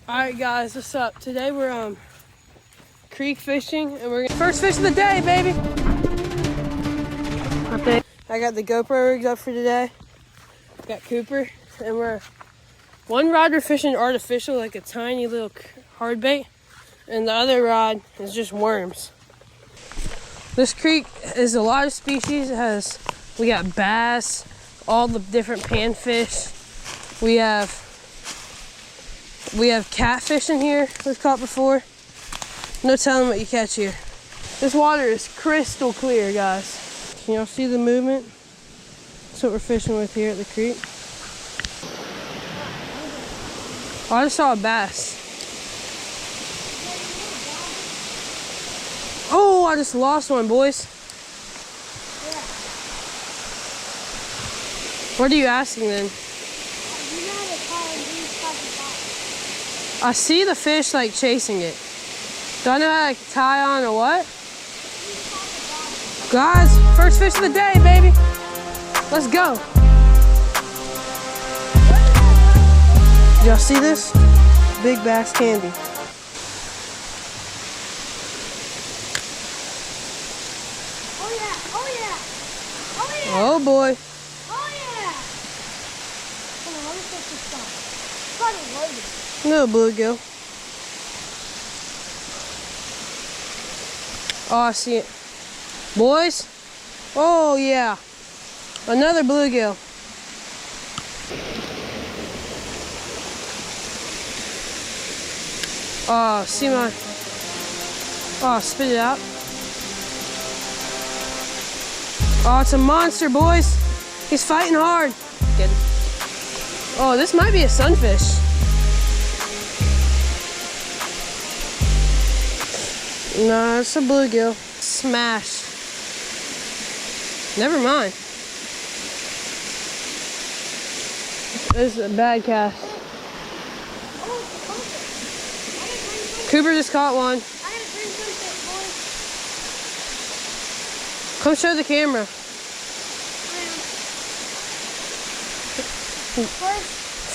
Alright guys, what's up? Today we're creek fishing and we're gonna first fish of the day, baby. I got the GoPro rigs up for today. Got Cooper and we're one rod we're fishing artificial, like a tiny little hard bait, and the other rod is just worms. This creek is a lot of species. We got bass, all the different panfish. We have catfish in here we've caught before. No telling what you catch here. This water is crystal clear, guys. Can y'all see the movement? That's what we're fishing with here at the creek. Oh, I just saw a bass. Oh, I just lost one, boys. What are you asking then? I see the fish like chasing it. Do I know how to tie on or what? Guys, first fish of the day, baby. Let's go. Y'all see this? Big bass candy. Oh yeah, oh yeah, oh yeah. Oh boy. Oh yeah. Come on, let me fish this stuff. Probably loaded. No bluegill. Oh, I see it. Boys. Oh yeah. Another bluegill. Oh, see my. Oh, spit it out. Oh, it's a monster, boys. He's fighting hard. Good. Oh, this might be a sunfish. No, it's a bluegill. Smash. Never mind. This is a bad cast. Cooper just caught one. Come show the camera.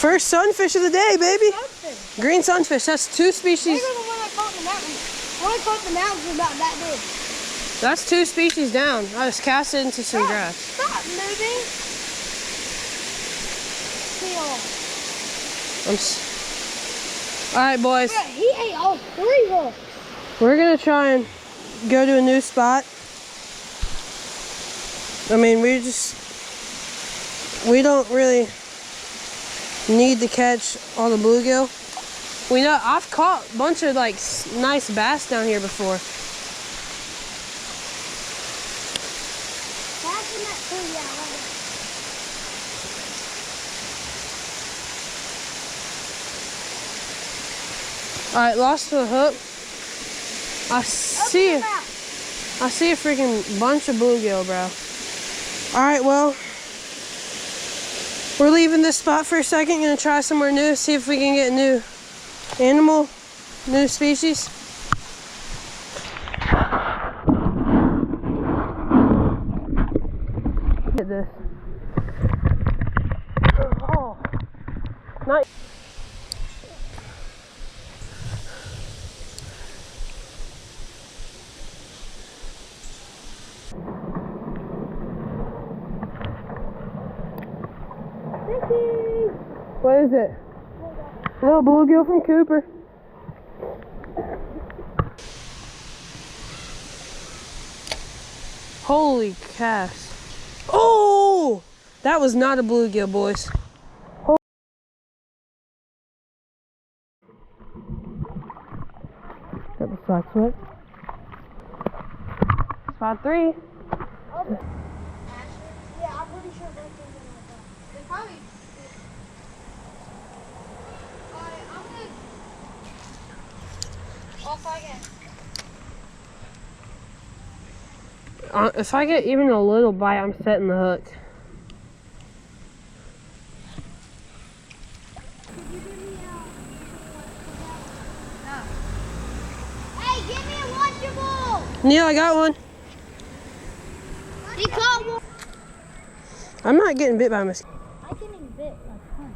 First sunfish of the day, baby. Sunfish. Green sunfish. That's two species. Maybe the one I caught in the mountain. The one I caught in the mountains was about that big. That's two species down. I just cast it into some grass. Stop moving. All right, boys. Yeah, he ate all three hooks. We're gonna try and go to a new spot. I mean, we don't really need to catch all the bluegill. We know I've caught a bunch of like nice bass down here before. Bass in that pool, yeah, right there. All right, lost the hook. I see a freaking bunch of bluegill, bro. All right, well, we're leaving this spot for a second. Gonna try somewhere new, see if we can get a new animal, new species. Look at this. Oh, nice. What is it? Little bluegill from Cooper. Holy cast. Oh! That was not a bluegill, boys. Got the side flip. Spot 3. Yeah, I'm pretty sure they're thinking like that. They probably. Alright, I'm gonna. Off again. If I get even a little bite, I'm setting the hook. Hey, give me a Lunchable! Neil, I got one. He caught one. I'm not getting bit by a mosquito. I'm getting bit like honey.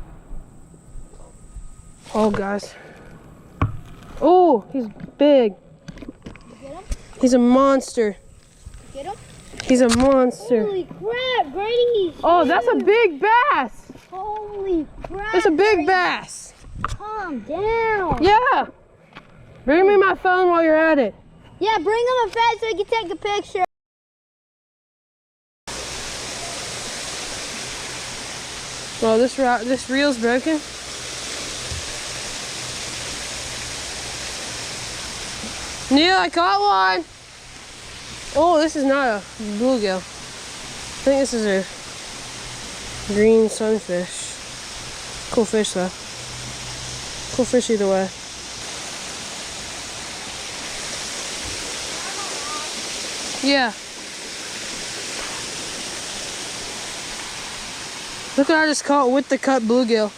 Oh, guys. Oh, he's big. Get him? He's a monster. Get him? He's a monster. Holy crap, Grady! Oh, that's a big bass. Holy crap! That's a big Grady. bass. Calm down. Yeah. Bring me my phone while you're at it. Yeah, bring him a fence so we can take a picture. Well, this reel's broken. Neil, I caught one. Oh, this is not a bluegill. I think this is a green sunfish. Cool fish though. Cool fish either way. Yeah. Look what I just caught with the cut bluegill.